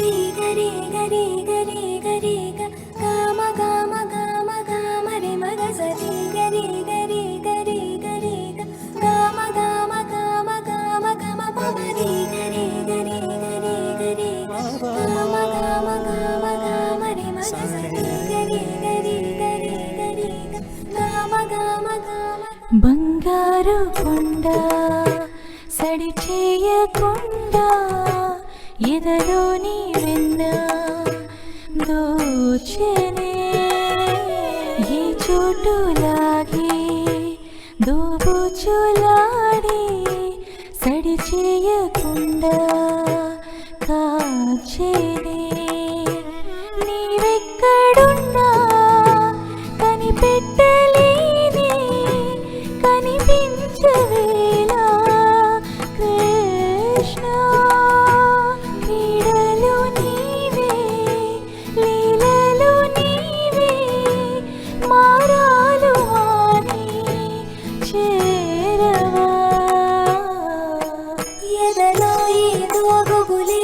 రీ గరి గరి గరి గరి గామ గామ గామ గామ రే మగ సరి గరి గరి గరి గరి గామ గామ గామ గామ గమ పమ రీ గరి గరి గరి గరి గామ గామ గామ గామ రే మగ సరి గరి గరి గరి గరి గామ గామ గామ బంగారు కొండ సడి చేయకుండా ఎదలోని వెన్న దోచెనే ఈ చోటులాగి దోబుచులాడి సడి చేయకుండా కాచేనే నీవెక్కడున్నా కనిపెట్టలేని కనిపించవేలా కృష్ణ క్రీడలు నీవే లీలలు నీవే మారాలు అని చేరవా ఎదలో ఏదో గుబులే